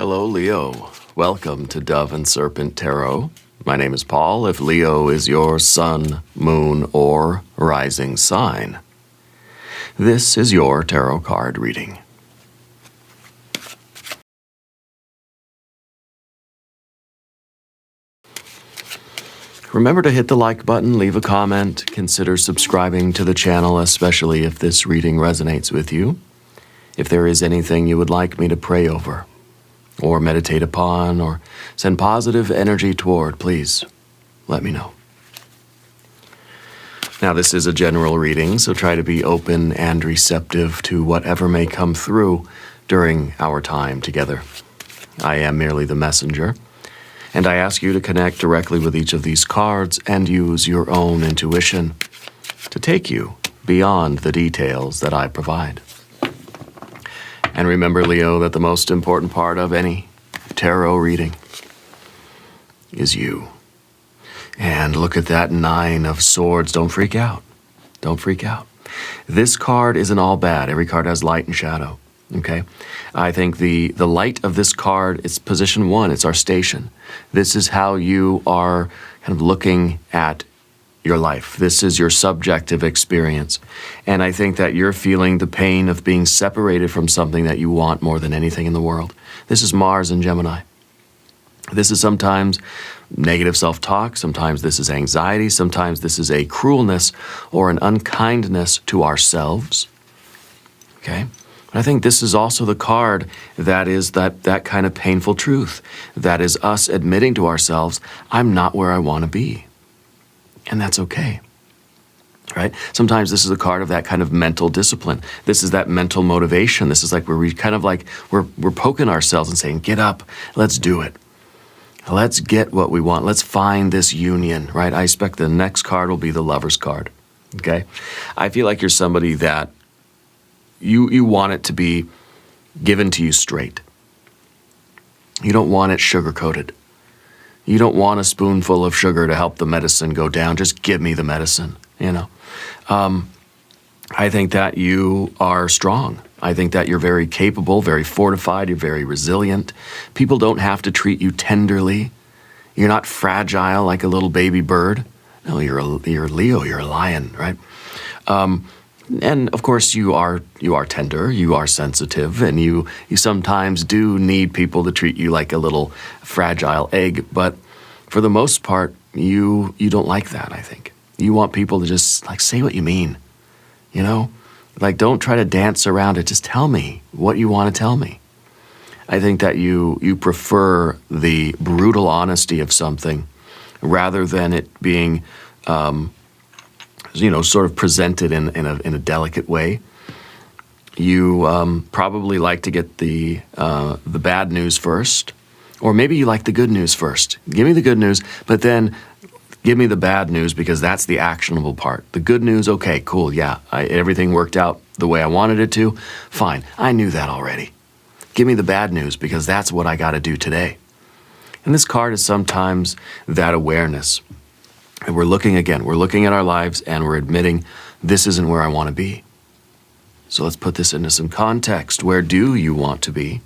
Hello, Leo. Welcome to Dove and Serpent Tarot. My name is Paul. If Leo is your sun, moon, or rising sign, this is your tarot card reading. Remember to hit the like button, leave a comment, consider subscribing to the channel, especially if this reading resonates with you. If there is anything you would like me to pray over, or meditate upon, or send positive energy toward, please let me know. Now, this is a general reading, so try to be open and receptive to whatever may come through during our time together. I am merely the messenger, and I ask you to connect directly with each of these cards and use your own intuition to take you beyond the details that I provide. And remember, Leo, that the most important part of any tarot reading is you. And look at that 9 of Swords. Don't freak out. Don't freak out. This card isn't all bad. Every card has light and shadow. Okay? I think the light of this card is position 1. It's our station. This is how you are kind of looking at your life. This is your subjective experience. And I think that you're feeling the pain of being separated from something that you want more than anything in the world. This is Mars and Gemini. This is sometimes negative self-talk. Sometimes this is anxiety. Sometimes this is a cruelness or an unkindness to ourselves. Okay? I think this is also the card that is that kind of painful truth. That is us admitting to ourselves, I'm not where I want to be. And that's okay. Right? Sometimes this is a card of that kind of mental discipline. This is that mental motivation. This is like where we kind of like, we're poking ourselves and saying, get up, let's do it. Let's get what we want. Let's find this union, right? I expect the next card will be the Lover's card, okay? I feel like you're somebody that you want it to be given to you straight. You don't want it sugar-coated. You don't want a spoonful of sugar to help the medicine go down. Just give me the medicine, you know? I think that you are strong. I think that you're very capable, very fortified, you're very resilient. People don't have to treat you tenderly. You're not fragile like a little baby bird. No, you're Leo, you're a lion, right? And of course you are tender, you are sensitive, and you sometimes do need people to treat you like a little fragile egg, but for the most part, you don't like that, I think. You want people to just like say what you mean, you know? Like, don't try to dance around it. Just tell me what you want to tell me. I think that you prefer the brutal honesty of something rather than it being, sort of presented in a delicate way. You probably like to get the bad news first, or maybe you like the good news first. Give me the good news, but then give me the bad news because that's the actionable part. The good news, okay, cool, yeah, everything worked out the way I wanted it to. Fine, I knew that already. Give me the bad news because that's what I got to do today. And this card is sometimes that awareness. And we're looking at our lives and we're admitting this isn't where I want to be. So let's put this into some context. Where do you want to be?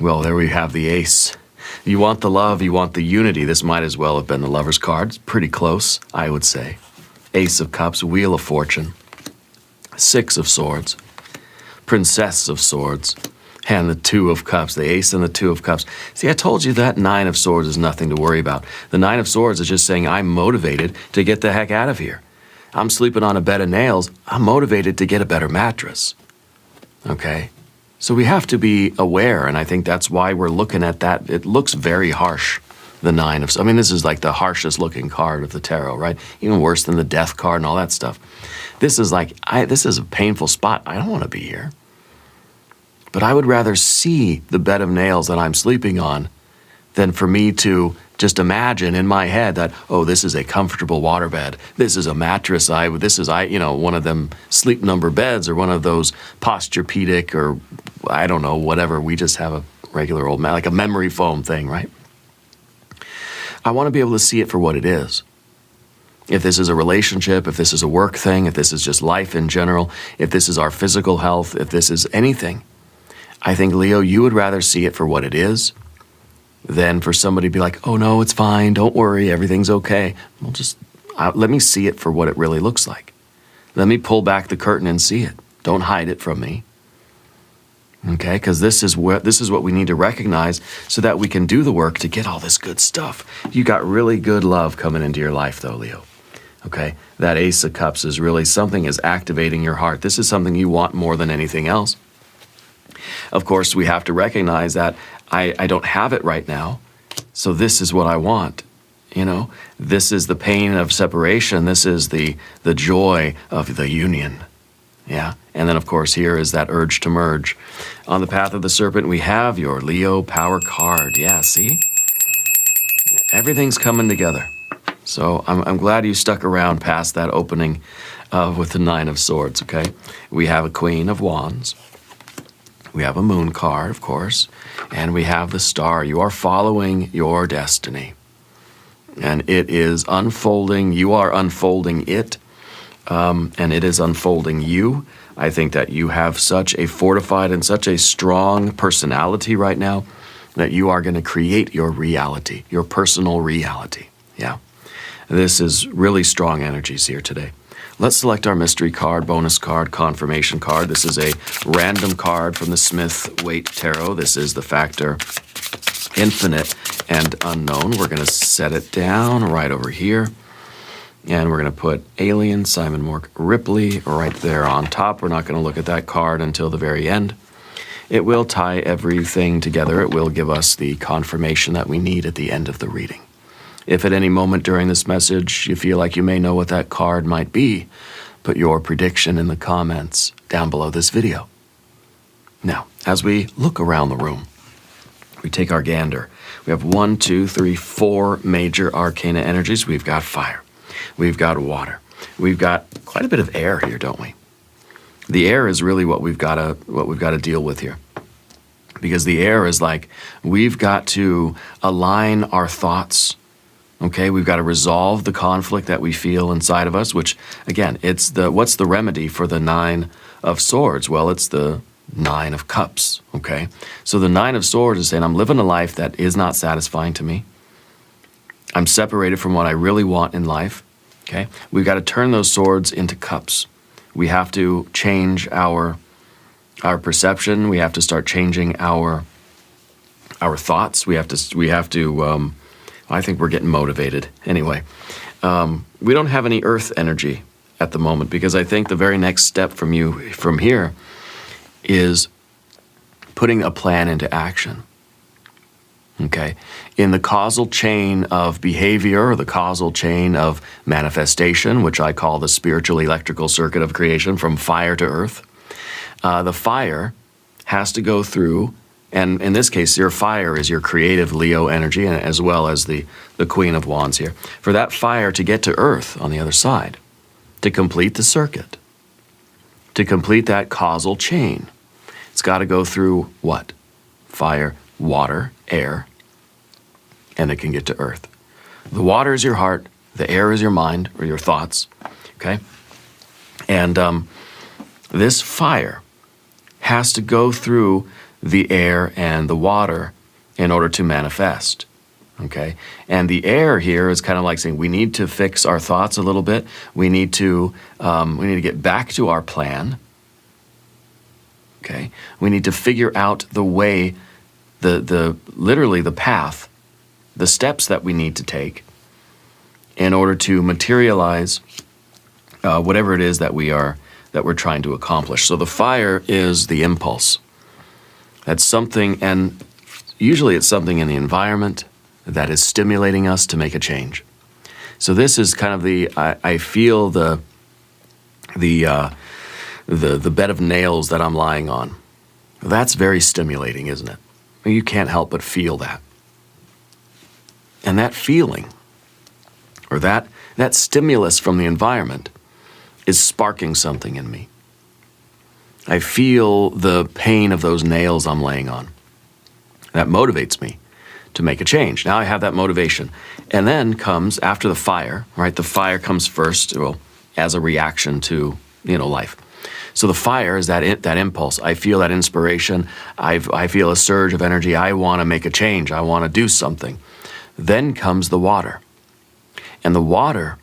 Well, there we have the Ace. You want the love, you want the unity. This might as well have been the Lover's card. It's pretty close, I would say. Ace of Cups, Wheel of Fortune, 6 of Swords, Princess of Swords, and the 2 of Cups, the Ace and the 2 of Cups. See, I told you that 9 of Swords is nothing to worry about. The 9 of Swords is just saying, I'm motivated to get the heck out of here. I'm sleeping on a bed of nails. I'm motivated to get a better mattress. Okay? So we have to be aware, and I think that's why we're looking at that. It looks very harsh, the 9 of... I mean, this is like the harshest looking card of the tarot, right? Even worse than the Death card and all that stuff. This is like, this is a painful spot. I don't want to be here. But I would rather see the bed of nails that I'm sleeping on than for me to just imagine in my head that, oh, this is a comfortable waterbed. This is a mattress. This is one of them sleep number beds or one of those Posturepedic or I don't know, whatever. We just have a regular old, like a memory foam thing, right? I want to be able to see it for what it is. If this is a relationship, if this is a work thing, if this is just life in general, if this is our physical health, if this is anything, I think, Leo, you would rather see it for what it is than for somebody to be like, oh no, it's fine, don't worry, everything's okay. Well, just let me see it for what it really looks like. Let me pull back the curtain and see it. Don't hide it from me. Okay, because this is what we need to recognize so that we can do the work to get all this good stuff. You got really good love coming into your life though, Leo. Okay, that Ace of Cups is really something is activating your heart. This is something you want more than anything else. Of course, we have to recognize that I don't have it right now, so this is what I want. You know, this is the pain of separation. This is the joy of the union. Yeah, and then of course here is that urge to merge. On the path of the serpent, we have your Leo power card. Yeah, see? Everything's coming together. So I'm glad you stuck around past that opening with the Nine of Swords, okay? We have a Queen of Wands. We have a Moon card, of course. And we have the Star. You are following your destiny. And it is unfolding. You are unfolding it. And it is unfolding you. I think that you have such a fortified and such a strong personality right now that you are going to create your reality, your personal reality. Yeah. This is really strong energies here today. Let's select our mystery card, bonus card, confirmation card. This is a random card from the Smith-Waite Tarot. This is the factor infinite and unknown. We're going to set it down right over here. And we're going to put Alien, Simon Mork, Ripley right there on top. We're not going to look at that card until the very end. It will tie everything together. It will give us the confirmation that we need at the end of the reading. If at any moment during this message you feel like you may know what that card might be, put your prediction in the comments down below this video. Now, as we look around the room, we take our gander. We have 1, 2, 3, 4 major arcana energies. We've got fire. We've got water. We've got quite a bit of air here, don't we? The air is really what we've got to deal with here. Because the air is like we've got to align our thoughts. Okay, we've got to resolve the conflict that we feel inside of us, which, again, what's the remedy for the Nine of Swords? Well, it's the Nine of Cups, okay? So the Nine of Swords is saying, I'm living a life that is not satisfying to me. I'm separated from what I really want in life, okay? We've got to turn those swords into cups. We have to change our perception. We have to start changing our thoughts. We have to I think we're getting motivated. Anyway, we don't have any earth energy at the moment because I think the very next step from here is putting a plan into action. Okay? In the causal chain of behavior, or the causal chain of manifestation, which I call the spiritual electrical circuit of creation from fire to earth, the fire has to go through. And in this case, your fire is your creative Leo energy, as well as the Queen of Wands here. For that fire to get to earth on the other side, to complete the circuit, to complete that causal chain, it's got to go through what? Fire, water, air, and it can get to earth. The water is your heart, the air is your mind, or your thoughts, okay? And this fire has to go through the air and the water in order to manifest, okay? And the air here is kind of like saying we need to fix our thoughts a little bit. We need to get back to our plan, okay? We need to figure out the way, literally the path, the steps that we need to take in order to materialize whatever it is that we're trying to accomplish. So the fire is the impulse. That's something, and usually it's something in the environment that is stimulating us to make a change. So this is kind of I feel the bed of nails that I'm lying on. That's very stimulating, isn't it? You can't help but feel that. And that feeling, or that stimulus from the environment is sparking something in me. I feel the pain of those nails I'm laying on. That motivates me to make a change. Now I have that motivation. And then comes, after the fire, right? The fire comes first, well, as a reaction to, life. So the fire is that impulse. I feel that inspiration. I feel a surge of energy. I want to make a change. I want to do something. Then comes the water. And the water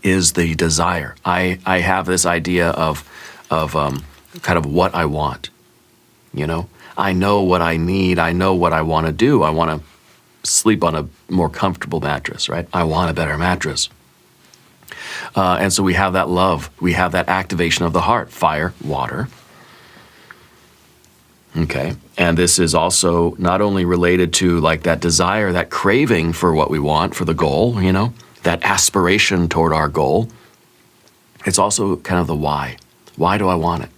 is the desire. I have this idea of kind of what I want. You know, I know what I need. I know what I want to do. I want to sleep on a more comfortable mattress, right? I want a better mattress. And so we have that love. We have that activation of the heart, fire, water. Okay. And this is also not only related to like that desire, that craving for what we want, for the goal, you know, that aspiration toward our goal. It's also kind of the why. Why do I want it?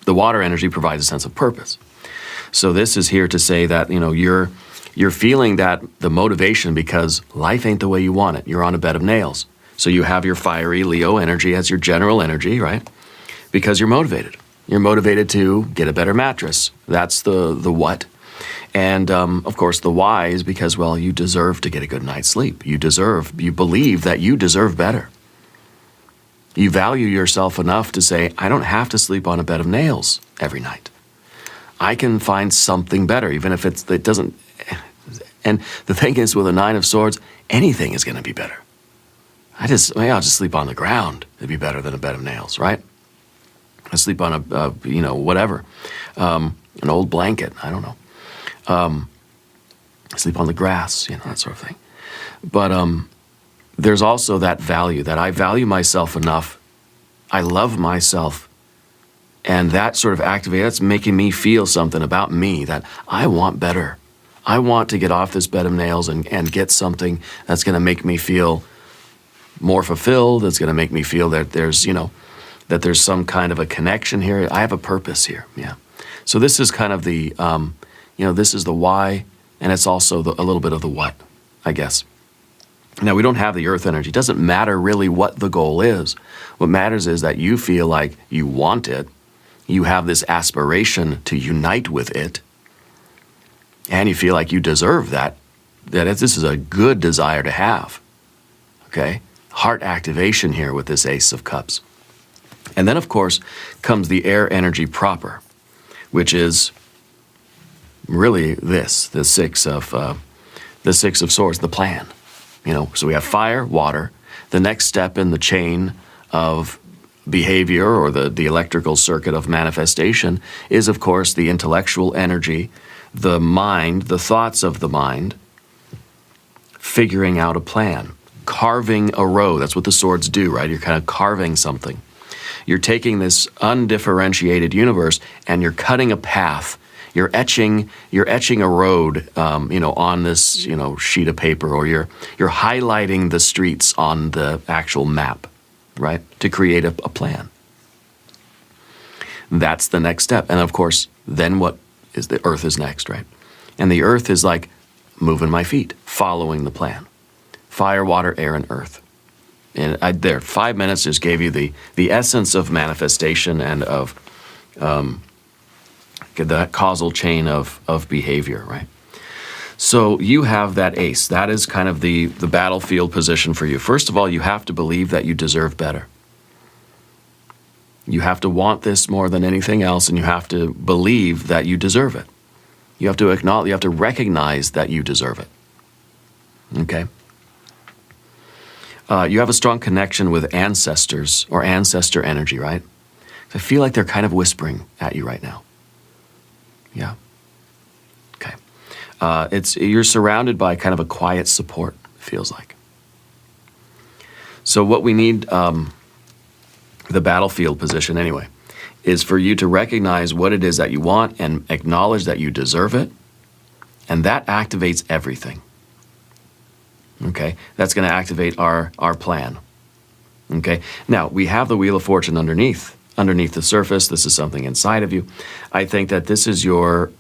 The water energy provides a sense of purpose. So this is here to say that, you know, you're feeling that the motivation because life ain't the way you want it. You're on a bed of nails. So you have your fiery Leo energy as your general energy, right? Because you're motivated. You're motivated to get a better mattress. That's the what. And, of course, the why is because, well, you deserve to get a good night's sleep. You believe that you deserve better. You value yourself enough to say, I don't have to sleep on a bed of nails every night. I can find something better, even if it doesn't. And the thing is, with a 9 of Swords, anything is going to be better. I'll just sleep on the ground. It'd be better than a bed of nails, right? I sleep on whatever, an old blanket. I don't know. I sleep on the grass, you know, that sort of thing. But there's also that value that I value myself enough. I love myself. And that sort of that's making me feel something about me that I want better. I want to get off this bed of nails and get something that's going to make me feel more fulfilled. That's going to make me feel that there's some kind of a connection here. I have a purpose here. Yeah. So this is kind of the, this is the why, and it's also a little bit of the what, I guess. Now, we don't have the earth energy. It doesn't matter really what the goal is. What matters is that you feel like you want it. You have this aspiration to unite with it. And you feel like you deserve that. This is a good desire to have. Okay? Heart activation here with this Ace of Cups. And then, of course, comes the air energy proper, which is really the Six of Swords, the plan. You know, so we have fire, water. The next step in the chain of behavior or the electrical circuit of manifestation is, of course, the intellectual energy, the mind, the thoughts of the mind, figuring out a plan, carving a road. That's what the swords do, right? You're kind of carving something. You're taking this undifferentiated universe and you're cutting a path. You're etching a road, on this, sheet of paper, or you're highlighting the streets on the actual map, right? To create a plan. That's the next step. And of course, then what is the earth is next, right? And the earth is like moving my feet, following the plan. Fire, water, air, and earth. And 5 minutes just gave you the essence of manifestation and of that causal chain of behavior, right? So you have that ace. That is kind of the battlefield position for you. First of all, you have to believe that you deserve better. You have to want this more than anything else, and you have to believe that you deserve it. You have to acknowledge, you have to recognize that you deserve it. Okay? You have a strong connection with ancestors or ancestor energy, right? I feel like they're kind of whispering at you right now. Yeah. Okay. You're surrounded by kind of a quiet support, feels like. So what we need, the battlefield position anyway, is for you to recognize what it is that you want and acknowledge that you deserve it. And that activates everything. Okay? That's going to activate our plan. Okay? Now, we have the Wheel of Fortune underneath the surface. This is something inside of you. I think that this is your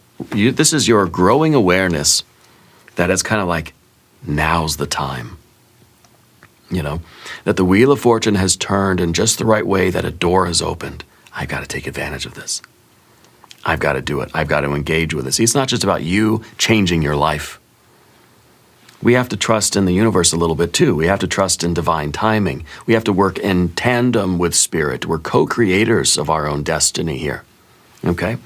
growing awareness that it's kind of like, now's the time. That the Wheel of Fortune has turned in just the right way, that a door has opened. I've got to take advantage of this. I've got to do it. I've got to engage with it. See, it's not just about you changing your life. we have to trust in the universe a little bit too. We have to trust in divine timing. We have to work in tandem with Spirit. We're co-creators of our own destiny here. Okay?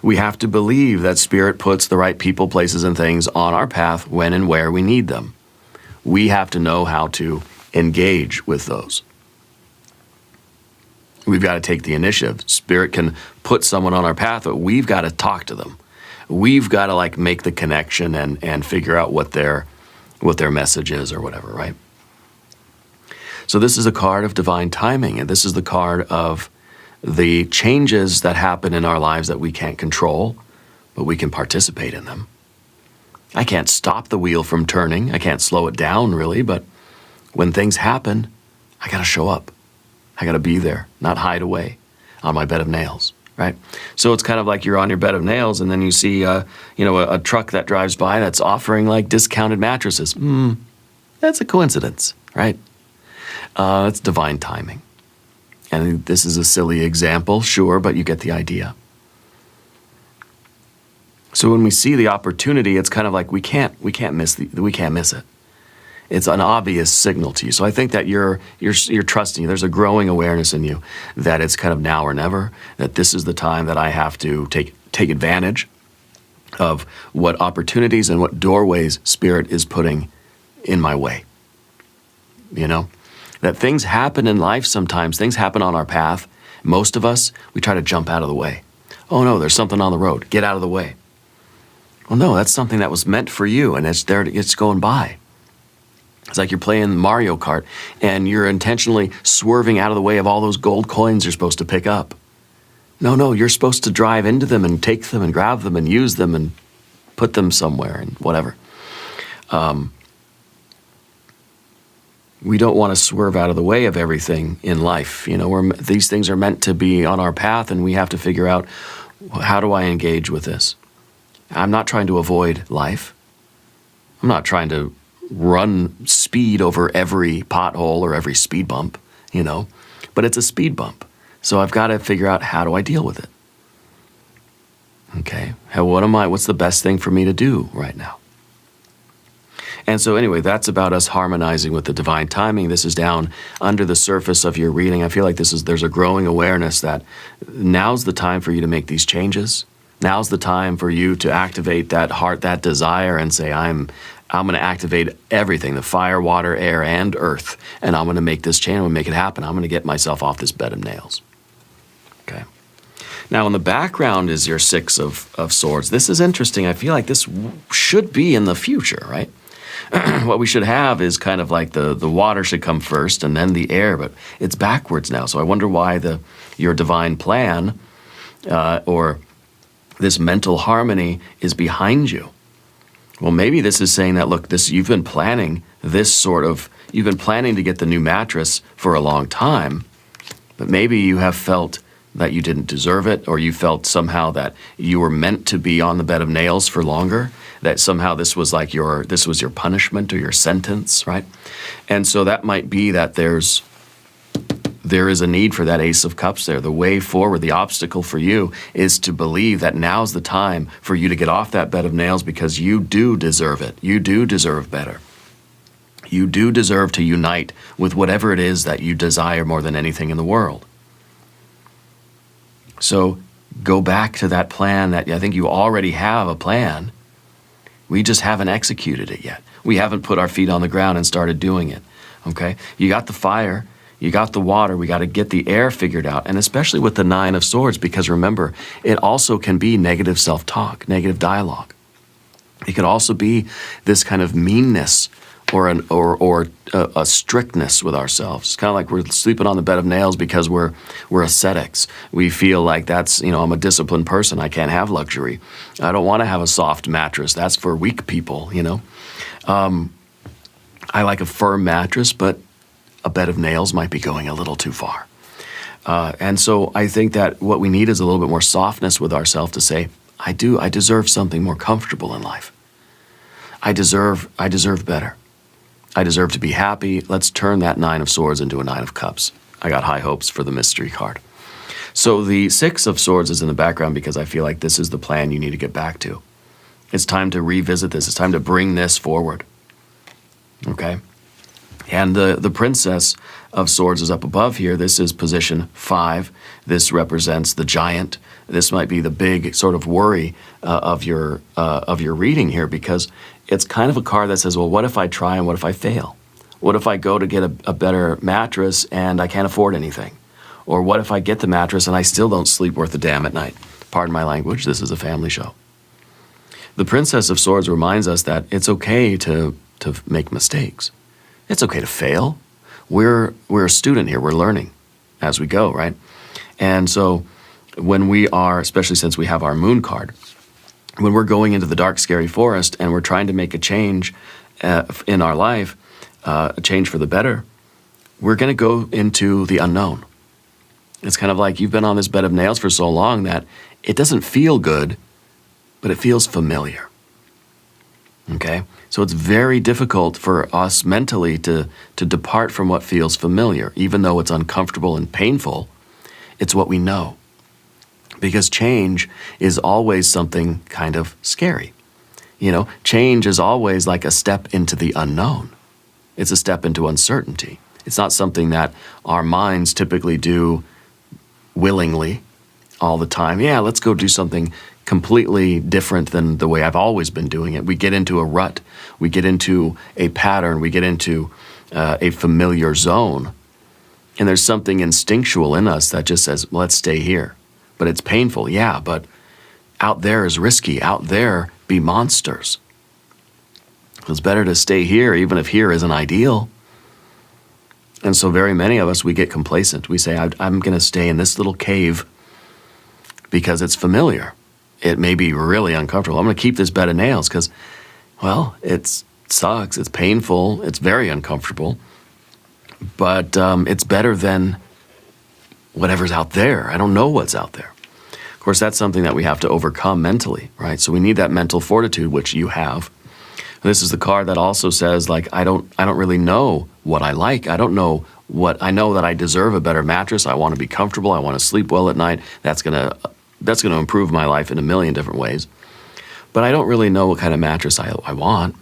We have to believe that Spirit puts the right people, places, and things on our path when and where we need them. We have to know how to engage with those. We've got to take the initiative. Spirit can put someone on our path, but we've got to talk to them. We've got to like make the connection and figure out what their message is or whatever, right? So this is a card of divine timing, and this is the card of the changes that happen in our lives that we can't control, but we can participate in them. I can't stop the wheel from turning. I can't slow it down, really, but when things happen, I got to show up. I got to be there, not hide away on my bed of nails, right? So it's kind of like you're on your bed of nails, and then you see, a truck that drives by that's offering like discounted mattresses. That's a coincidence, right? It's divine timing. And this is a silly example, sure, but you get the idea. So when we see the opportunity, it's kind of like we can't miss it. It's an obvious signal to you. So I think that you're trusting. There's a growing awareness in you that it's kind of now or never, that this is the time that I have to take advantage of what opportunities and what doorways Spirit is putting in my way. You know? That things happen in life sometimes. Things happen on our path. Most of us, we try to jump out of the way. Oh no, there's something on the road. Get out of the way. Well, no, that's something that was meant for you, and it's going by. It's like you're playing Mario Kart, and you're intentionally swerving out of the way of all those gold coins you're supposed to pick up. No, you're supposed to drive into them and take them and grab them and use them and put them somewhere and whatever. We don't want to swerve out of the way of everything in life. You know, these things are meant to be on our path, and we have to figure out, how do I engage with this? I'm not trying to avoid life. I'm not trying to run speed over every pothole or every speed bump, you know, but it's a speed bump. So I've got to figure out, how do I deal with it? Okay, what's the best thing for me to do right now? And so anyway, that's about us harmonizing with the divine timing. This is down under the surface of your reading. I feel like there's a growing awareness that now's the time for you to make these changes. Now's the time for you to activate that heart, that desire, and say, I'm going to activate everything, the fire, water, air, and earth, and I'm going to make this change. I'm going to make it happen. I'm going to get myself off this bed of nails. Okay. Now, in the background is your Six of Swords. This is interesting. I feel like this should be in the future, right? What we should have is kind of like the water should come first and then the air, but it's backwards now. So I wonder why your divine plan or this mental harmony is behind you. Well, maybe this is saying that, look, you've been planning to get the new mattress for a long time, but maybe you have felt that you didn't deserve it, or you felt somehow that you were meant to be on the bed of nails for longer, that somehow this was your punishment or your sentence, right? And so that might be that there is a need for that Ace of Cups there. The way forward, the obstacle for you is to believe that now's the time for you to get off that bed of nails, because you do deserve it. You do deserve better. You do deserve to unite with whatever it is that you desire more than anything in the world. So go back to that plan that I think you already have a plan. We just haven't executed it yet. We haven't put our feet on the ground and started doing it. Okay? You got the fire. You got the water. We got to get the air figured out, and especially with the Nine of Swords, because remember, it also can be negative self-talk, negative dialogue. It could also be this kind of meanness or a strictness with ourselves. It's kind of like we're sleeping on the bed of nails because we're ascetics. We feel like that's, I'm a disciplined person. I can't have luxury. I don't want to have a soft mattress. That's for weak people, I like a firm mattress, but a bed of nails might be going a little too far. And so I think that what we need is a little bit more softness with ourselves to say, I deserve something more comfortable in life. I deserve better. I deserve to be happy. Let's turn that Nine of Swords into a Nine of Cups. I got high hopes for the mystery card. So the Six of Swords is in the background because I feel like this is the plan you need to get back to. It's time to revisit this. It's time to bring this forward. Okay? And the Princess of Swords is up above here. This is position 5. This represents the giant. This might be the big sort of worry of your reading here, because it's kind of a card that says, well, what if I try and what if I fail? What if I go to get a better mattress and I can't afford anything? Or what if I get the mattress and I still don't sleep worth a damn at night? Pardon my language, this is a family show. The Princess of Swords reminds us that it's okay to make mistakes. It's okay to fail. We're a student here. We're learning as we go, right? And so when we are, especially since we have our moon card, when we're going into the dark, scary forest and we're trying to make a change in our life, a change for the better, we're going to go into the unknown. It's kind of like you've been on this bed of nails for so long that it doesn't feel good, but it feels familiar. Okay? So it's very difficult for us mentally to depart from what feels familiar. Even though it's uncomfortable and painful, it's what we know. Because change is always something kind of scary. You know, change is always like a step into the unknown. It's a step into uncertainty. It's not something that our minds typically do willingly all the time. Yeah, let's go do something completely different than the way I've always been doing it. We get into a rut. We get into a pattern. We get into a familiar zone. And there's something instinctual in us that just says, let's stay here. But it's painful, yeah, but out there is risky. Out there be monsters. It's better to stay here, even if here isn't ideal. And so very many of us, we get complacent. We say, I'm going to stay in this little cave because it's familiar. It may be really uncomfortable. I'm going to keep this bed of nails because, well, it sucks. It's painful. It's very uncomfortable. But it's better than whatever's out there. I don't know what's out there. Of course, that's something that we have to overcome mentally, right? So we need that mental fortitude, which you have. This is the card that also says, like, I don't really know what I like. I don't know what I know that I deserve a better mattress. I want to be comfortable. I want to sleep well at night. That's gonna improve my life in a million different ways. But I don't really know what kind of mattress I want.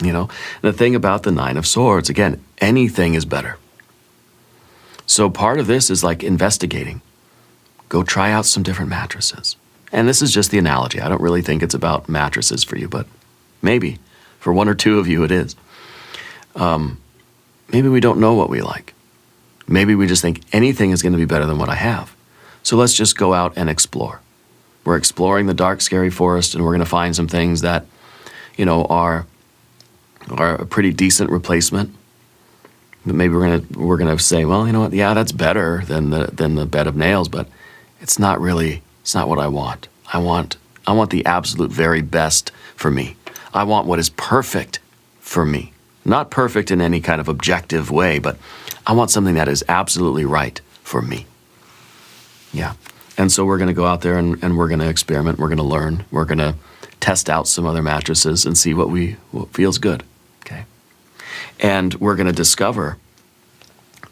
You know, the thing about the Nine of Swords, again, anything is better. So part of this is like investigating. Go try out some different mattresses. And this is just the analogy. I don't really think it's about mattresses for you, but maybe for one or two of you it is. Maybe we don't know what we like. Maybe we just think anything is going to be better than what I have. So let's just go out and explore. We're exploring the dark, scary forest, and we're going to find some things that, you know, are a pretty decent replacement. But maybe we're gonna say, well, you know what? Yeah, that's better than the bed of nails, but it's not what I want. I want the absolute very best for me. I want what is perfect for me. Not perfect in any kind of objective way, but I want something that is absolutely right for me. Yeah. And so we're going to go out there and we're going to experiment. We're going to learn. We're going to test out some other mattresses and see what feels good. Okay. And we're going to discover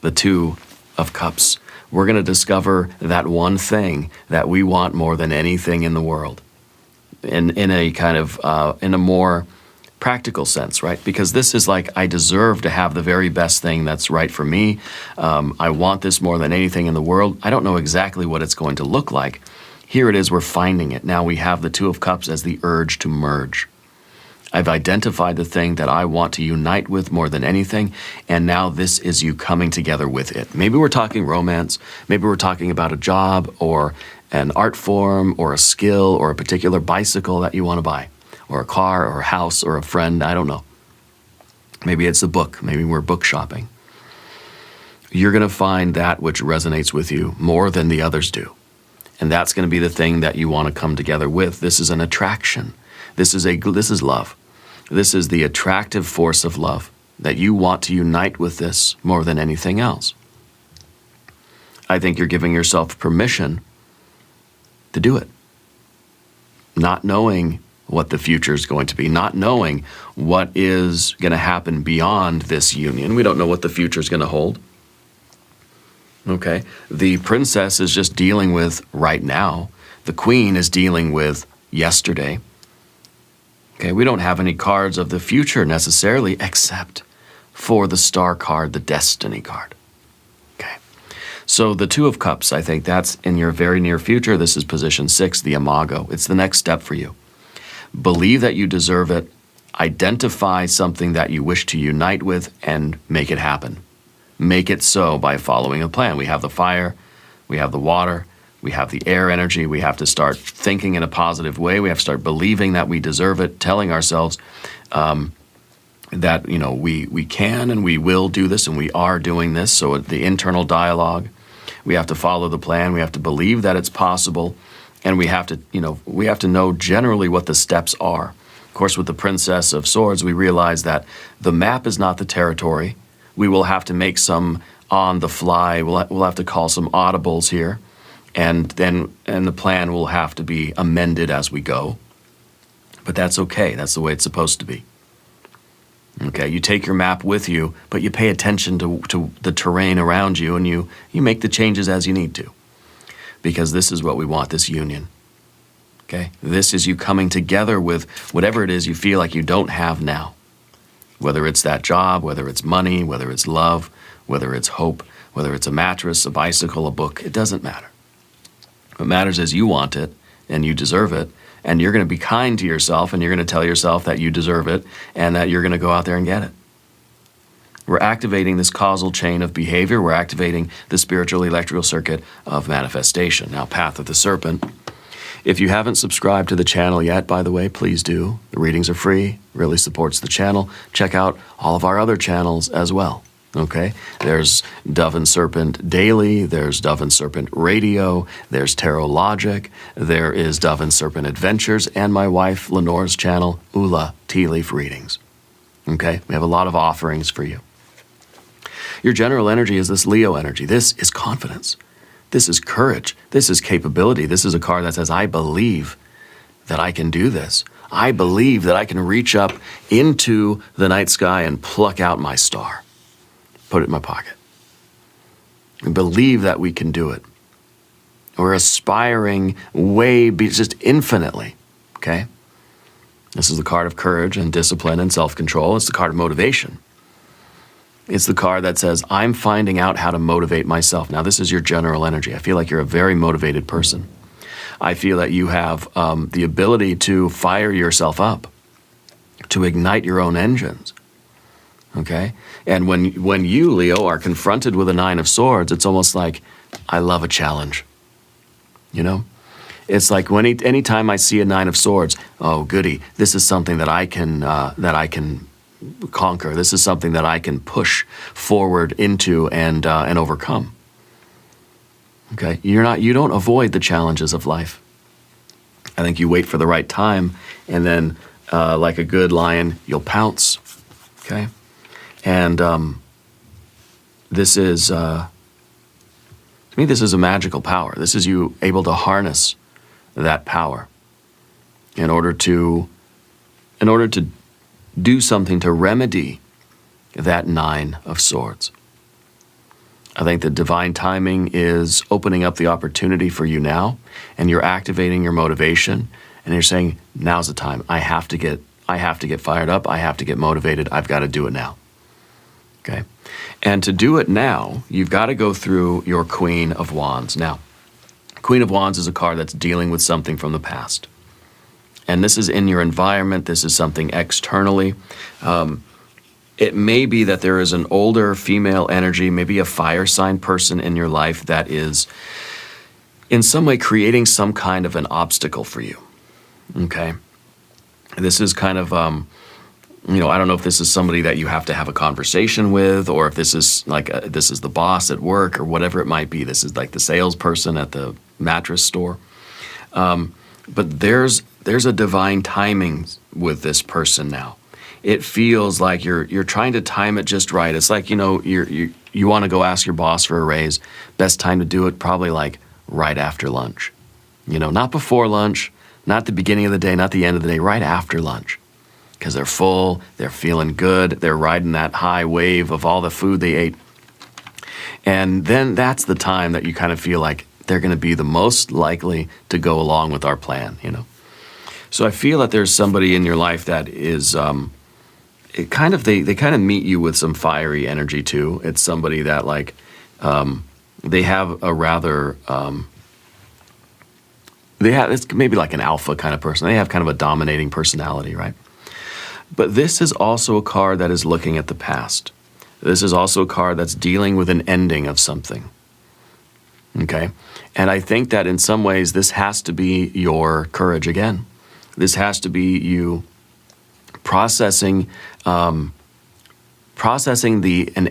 the Two of Cups. We're going to discover that one thing that we want more than anything in the world. In a kind of, in a more practical sense, right? Because this is like, I deserve to have the very best thing that's right for me. I want this more than anything in the world. I don't know exactly what it's going to look like. Here it is, we're finding it. Now we have the Two of Cups as the urge to merge. I've identified the thing that I want to unite with more than anything, and now this is you coming together with it. Maybe we're talking romance, maybe we're talking about a job or an art form or a skill or a particular bicycle that you want to buy, or a car or a house or a friend, I don't know. Maybe it's a book, maybe we're book shopping. You're going to find that which resonates with you more than the others do. And that's going to be the thing that you want to come together with. This is an attraction. This is love. This is the attractive force of love, that you want to unite with this more than anything else. I think you're giving yourself permission to do it. Not knowing what the future is going to be, not knowing what is going to happen beyond this union. We don't know what the future is going to hold. Okay? The princess is just dealing with right now. The queen is dealing with yesterday. Okay, we don't have any cards of the future necessarily, except for the star card, the destiny card. Okay, so the Two of Cups, I think that's in your very near future. This is position 6, the Imago. It's the next step for you. Believe that you deserve it. Identify something that you wish to unite with and make it happen. Make it so by following a plan. We have the fire, we have the water, we have the air energy. We have to start thinking in a positive way. We have to start believing that we deserve it, telling ourselves that we can and we will do this and we are doing this. So the internal dialogue, we have to follow the plan. We have to believe that it's possible, and we have to know generally what the steps are. Of course, with the Princess of Swords, we realize that the map is not the territory. We will have to make some on the fly. We'll have to call some audibles here. And the plan will have to be amended as we go. But that's okay. That's the way it's supposed to be. Okay, you take your map with you, but you pay attention to the terrain around you, and you make the changes as you need to. Because this is what we want, this union. Okay, this is you coming together with whatever it is you feel like you don't have now. Whether it's that job, whether it's money, whether it's love, whether it's hope, whether it's a mattress, a bicycle, a book, it doesn't matter. What matters is you want it, and you deserve it, and you're going to be kind to yourself, and you're going to tell yourself that you deserve it, and that you're going to go out there and get it. We're activating this causal chain of behavior. We're activating the spiritual electrical circuit of manifestation. Now, Path of the Serpent. If you haven't subscribed to the channel yet, by the way, please do. The readings are free, really supports the channel. Check out all of our other channels as well. Okay, there's Dove and Serpent Daily, there's Dove and Serpent Radio, there's Tarot Logic, there is Dove and Serpent Adventures, and my wife Lenore's channel, Ula Tea Leaf Readings. Okay, we have a lot of offerings for you. Your general energy is this Leo energy. This is confidence. This is courage. This is capability. This is a card that says, I believe that I can do this. I believe that I can reach up into the night sky and pluck out my star. Put it in my pocket. And believe that we can do it. We're aspiring just infinitely, okay? This is the card of courage and discipline and self-control. It's the card of motivation. It's the card that says, I'm finding out how to motivate myself. Now, this is your general energy. I feel like you're a very motivated person. I feel that you have the ability to fire yourself up, to ignite your own engines. Okay? And when you, Leo, are confronted with a Nine of Swords, it's almost like, I love a challenge. You know? It's like anytime I see a Nine of Swords, oh, goody, this is something that I can conquer. This is something that I can push forward into and overcome. Okay? You don't avoid the challenges of life. I think you wait for the right time, and then, like a good lion, you'll pounce. Okay? And this is, to me, this is a magical power. This is you able to harness that power in order to do something to remedy that Nine of Swords. I think the divine timing is opening up the opportunity for you now, and you're activating your motivation, and you're saying, now's the time. I have to get fired up. I have to get motivated. I've got to do it now. Okay? And to do it now, you've got to go through your Queen of Wands. Now, Queen of Wands is a card that's dealing with something from the past. And this is in your environment. This is something externally. It may be that there is an older female energy, maybe a fire sign person in your life that is in some way creating some kind of an obstacle for you. Okay? This is kind of, I don't know if this is somebody that you have to have a conversation with, or if this is like, this is the boss at work, or whatever it might be. This is like the salesperson at the mattress store. But there's a divine timing with this person now. It feels like you're trying to time it just right. It's like, you want to go ask your boss for a raise. Best time to do it, probably like right after lunch. Not before lunch, not the beginning of the day, not the end of the day, right after lunch. Because they're full, they're feeling good, they're riding that high wave of all the food they ate. And then that's the time that you kind of feel like they're going to be the most likely to go along with our plan, So I feel that there's somebody in your life that is, they kind of meet you with some fiery energy too. It's somebody that like, they have a rather, it's maybe like an alpha kind of person. They have kind of a dominating personality, right? But this is also a card that is looking at the past. This is also a card that's dealing with an ending of something. Okay? And I think that in some ways this has to be your courage again. This has to be you processing an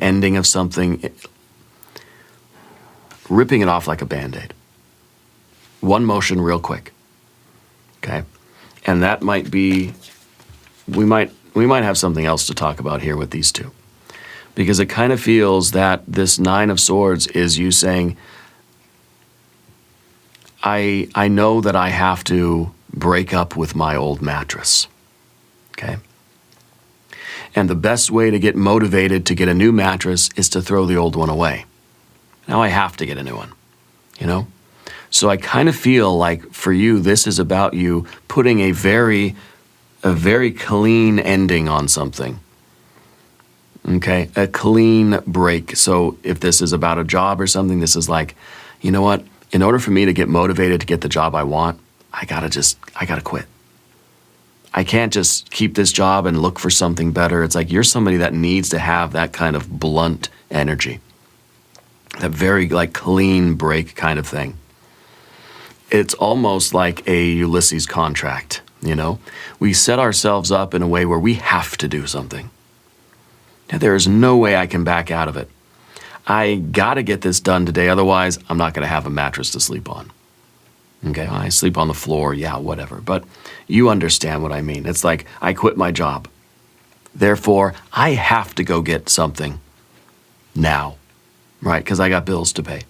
ending of something, ripping it off like a Band-Aid. One motion real quick. Okay? And that might be, we might have something else to talk about here with these two. Because it kind of feels that this Nine of Swords is you saying, I know that I have to break up with my old mattress. Okay? And the best way to get motivated to get a new mattress is to throw the old one away. Now I have to get a new one, you know? So I kind of feel like for you, this is about you putting a very clean ending on something. Okay? A clean break. So if this is about a job or something, this is like, you know what? In order for me to get motivated to get the job I want, I gotta quit. I can't just keep this job and look for something better. It's like you're somebody that needs to have that kind of blunt energy. That very like clean break kind of thing. It's almost like a Ulysses contract, you know? We set ourselves up in a way where we have to do something. Now, there is no way I can back out of it. I gotta get this done today, otherwise I'm not gonna have a mattress to sleep on. Okay, I sleep on the floor, yeah, whatever. But you understand what I mean. It's like I quit my job. Therefore, I have to go get something now, right? Because I got bills to pay.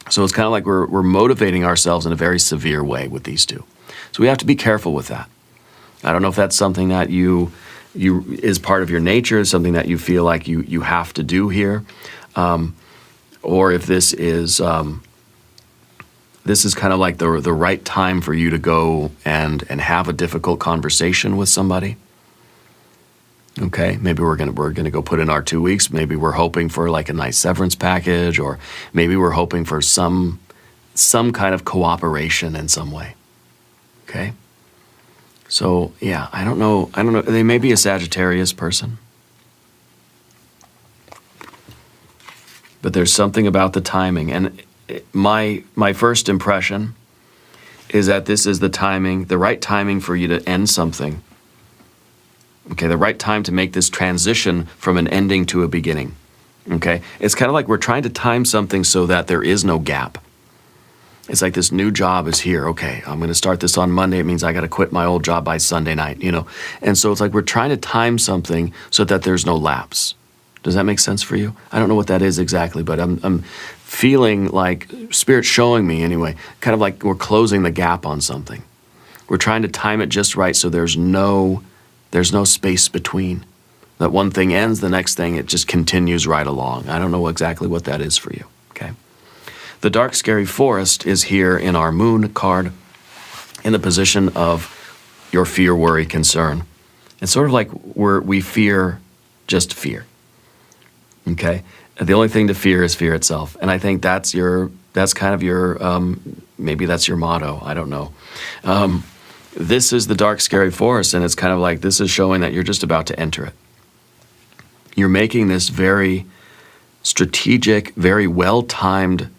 So it's kind of like we're motivating ourselves in a very severe way with these two. So we have to be careful with that. I don't know if that's something that you is part of your nature, something that you feel like you have to do here, or if this is kind of like the right time for you to go and have a difficult conversation with somebody. Okay, maybe we're gonna go put in our 2 weeks. Maybe we're hoping for like a nice severance package, or maybe we're hoping for some kind of cooperation in some way. Okay. So yeah, I don't know. They may be a Sagittarius person, but there's something about the timing. And my first impression is that this is the right timing for you to end something. Okay, the right time to make this transition from an ending to a beginning. Okay, it's kind of like we're trying to time something so that there is no gap. It's like this new job is here. Okay, I'm going to start this on Monday. It means I got to quit my old job by Sunday night, you know? And so it's like we're trying to time something so that there's no lapse. Does that make sense for you? I don't know what that is exactly, but I'm feeling like Spirit's showing me anyway, kind of like we're closing the gap on something. We're trying to time it just right so there's no space between. That one thing ends, the next thing, it just continues right along. I don't know exactly what that is for you, okay? The dark, scary forest is here in our moon card in the position of your fear, worry, concern. It's sort of like we fear just fear, okay? The only thing to fear is fear itself. And I think that's kind of your, maybe that's your motto, I don't know. This is the dark, scary forest, and it's kind of like this is showing that you're just about to enter it. You're making this very strategic, very well-timed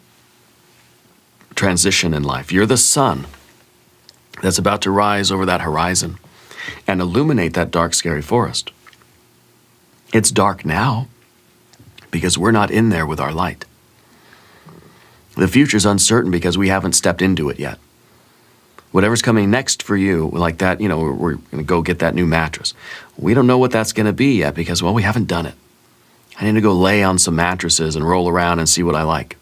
transition in life. You're the sun that's about to rise over that horizon and illuminate that dark, scary forest. It's dark now because we're not in there with our light. The future's uncertain because we haven't stepped into it yet. Whatever's coming next for you, like that, you know, we're going to go get that new mattress. We don't know what that's going to be yet because, well, we haven't done it. I need to go lay on some mattresses and roll around and see what I like.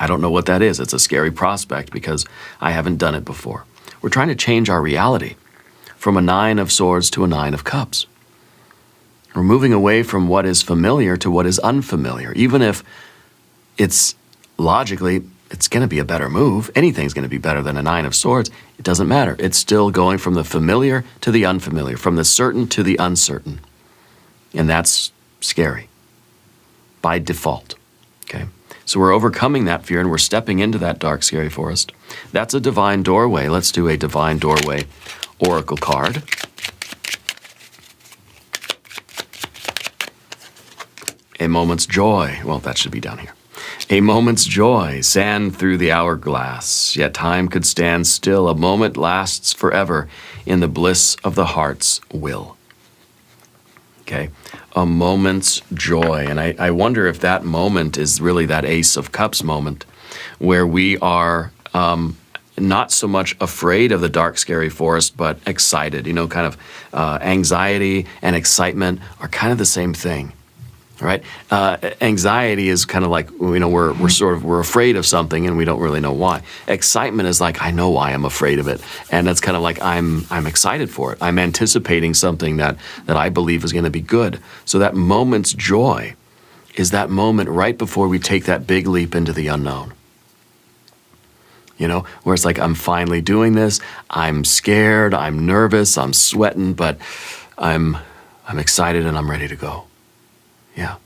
I don't know what that is. It's a scary prospect because I haven't done it before. We're trying to change our reality from a 9 of swords to a 9 of cups. We're moving away from what is familiar to what is unfamiliar, even if it's logically it's going to be a better move. Anything's going to be better than a Nine of Swords. It doesn't matter. It's still going from the familiar to the unfamiliar, from the certain to the uncertain. And that's scary by default. Okay? So we're overcoming that fear and we're stepping into that dark, scary forest. That's a divine doorway. Let's do a divine doorway oracle card. A moment's joy. Well, that should be down here. A moment's joy, sand through the hourglass, yet time could stand still. A moment lasts forever in the bliss of the heart's will. Okay, a moment's joy. And I wonder if that moment is really that Ace of Cups moment where we are not so much afraid of the dark, scary forest, but excited. You know, kind of anxiety and excitement are kind of the same thing. Right? Anxiety is kind of like, you know, we're afraid of something and we don't really know why. Excitement is like, I know why I'm afraid of it. And that's kind of like, I'm excited for it. I'm anticipating something that I believe is going to be good. So that moment's joy is that moment right before we take that big leap into the unknown. You know, where it's like, I'm finally doing this. I'm scared. I'm nervous. I'm sweating, but I'm excited and I'm ready to go. Yeah,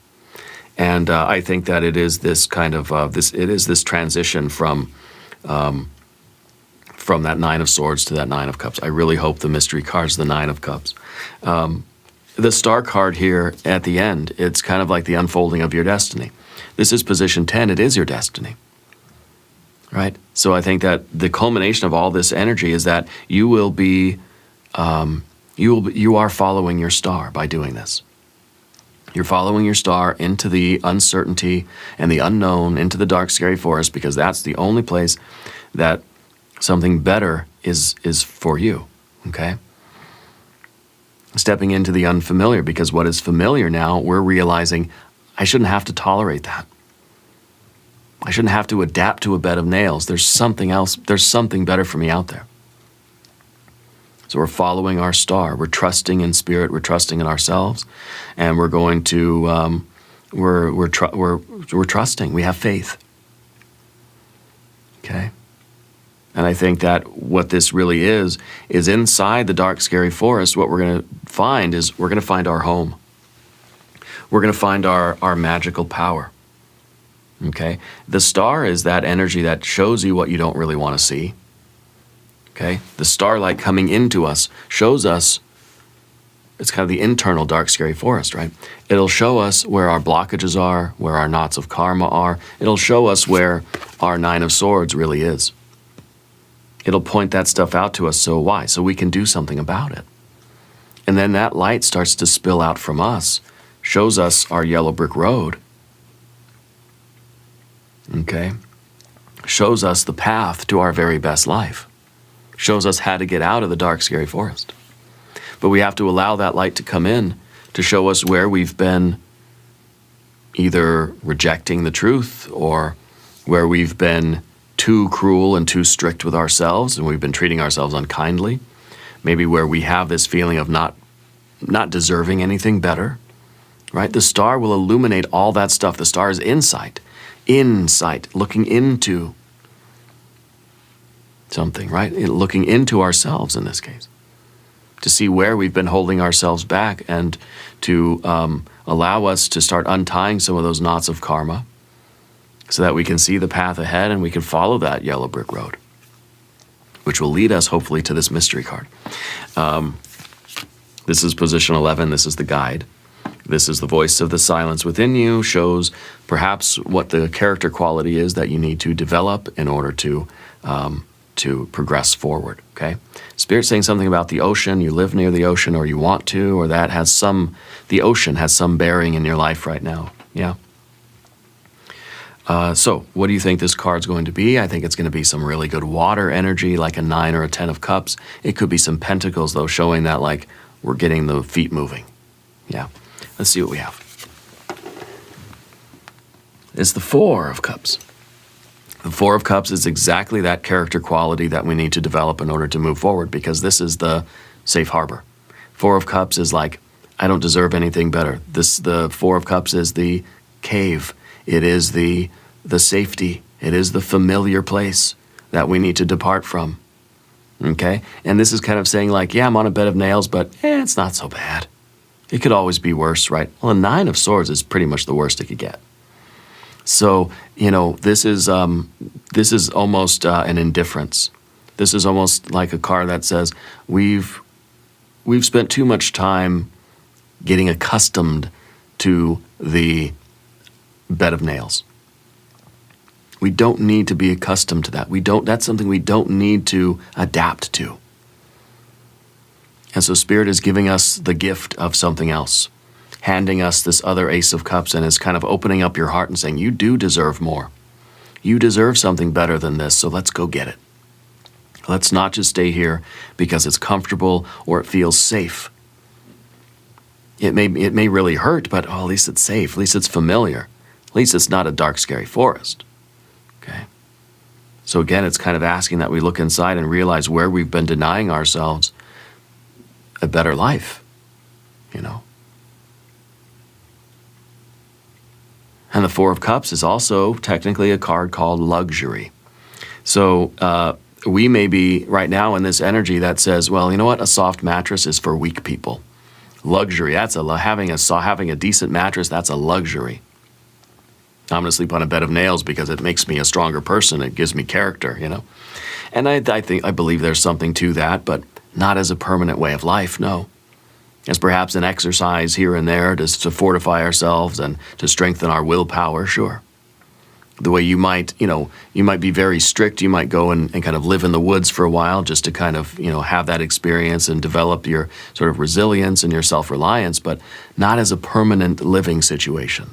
and I think that it is this kind of this transition from that Nine of Swords to that Nine of Cups. I really hope the mystery card's the Nine of Cups. The Star card here at the end, it's kind of like the unfolding of your destiny. This is position 10. It is your destiny, right? So I think that the culmination of all this energy is that you will be, you are following your star by doing this. You're following your star into the uncertainty and the unknown, into the dark, scary forest, because that's the only place that something better is for you, okay? Stepping into the unfamiliar, because what is familiar now, we're realizing I shouldn't have to tolerate that. I shouldn't have to adapt to a bed of nails. There's something else, there's something better for me out there. So we're following our star. We're trusting in spirit. We're trusting in ourselves, and we're going to we're trusting. We have faith. Okay, and I think that what this really is inside the dark, scary forest. What we're going to find is we're going to find our home. We're going to find our magical power. Okay, the star is that energy that shows you what you don't really want to see. Okay, the starlight coming into us shows us, it's kind of the internal dark, scary forest, right? It'll show us where our blockages are, where our knots of karma are. It'll show us where our Nine of Swords really is. It'll point that stuff out to us. So why? So we can do something about it. And then that light starts to spill out from us, shows us our yellow brick road. Okay, shows us the path to our very best life. Shows us how to get out of the dark, scary forest. But we have to allow that light to come in to show us where we've been either rejecting the truth or where we've been too cruel and too strict with ourselves and we've been treating ourselves unkindly. Maybe where we have this feeling of not deserving anything better, right? The star will illuminate all that stuff. The star is insight, looking into something, right? Looking into ourselves in this case, to see where we've been holding ourselves back and to allow us to start untying some of those knots of karma so that we can see the path ahead and we can follow that yellow brick road, which will lead us hopefully to this mystery card. This is position 11. This is the guide. This is the voice of the silence within you, shows perhaps what the character quality is that you need to develop in order to progress forward, okay? Spirit saying something about the ocean, you live near the ocean or you want to, or that has the ocean has some bearing in your life right now, yeah? So what do you think this card's going to be? I think it's going to be some really good water energy, like a 9 or a 10 of cups. It could be some pentacles, though, showing that, like, we're getting the feet moving, yeah? Let's see what we have. It's the 4 of cups. The 4 of Cups is exactly that character quality that we need to develop in order to move forward, because this is the safe harbor. 4 of Cups is like, I don't deserve anything better. The 4 of Cups is the cave. It is the safety. It is the familiar place that we need to depart from. Okay? And this is kind of saying like, yeah, I'm on a bed of nails, but it's not so bad. It could always be worse, right? Well, a 9 of Swords is pretty much the worst it could get. So, this is almost an indifference. This is almost like a card that says we've spent too much time getting accustomed to the bed of nails. We don't need to be accustomed to that. That's something we don't need to adapt to. And so Spirit is giving us the gift of something else, handing us this other Ace of Cups, and is kind of opening up your heart and saying, you do deserve more. You deserve something better than this, so let's go get it. Let's not just stay here because it's comfortable or it feels safe. It may really hurt, but at least it's safe. At least it's familiar. At least it's not a dark, scary forest. Okay? So again, it's kind of asking that we look inside and realize where we've been denying ourselves a better life, And the Four of Cups is also technically a card called luxury. So we may be right now in this energy that says, well, you know what? A soft mattress is for weak people. Luxury, that's having a decent mattress, that's a luxury. I'm going to sleep on a bed of nails because it makes me a stronger person. It gives me character, And I believe there's something to that, but not as a permanent way of life, no. As perhaps an exercise here and there to fortify ourselves and to strengthen our willpower, sure. The way you might be very strict, you might go and kind of live in the woods for a while just to kind of, have that experience and develop your sort of resilience and your self-reliance, but not as a permanent living situation,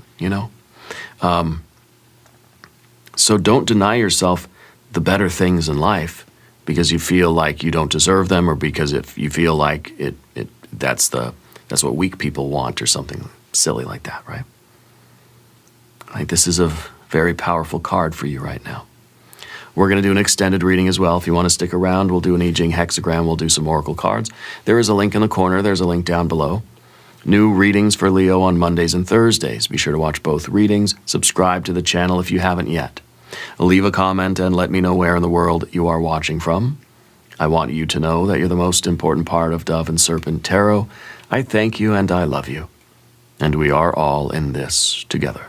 So don't deny yourself the better things in life because you feel like you don't deserve them, or because if you feel like that's what weak people want, or something silly like that, right? I think this is a very powerful card for you right now. We're going to do an extended reading as well. If you want to stick around, we'll do an I Ching hexagram, we'll do some oracle cards. There is a link in the corner, there's a link down below. New readings for Leo on Mondays and Thursdays. Be sure to watch both readings. Subscribe to the channel if you haven't yet. Leave a comment and let me know where in the world you are watching from. I want you to know that you're the most important part of Dove and Serpent Tarot. I thank you and I love you. And we are all in this together.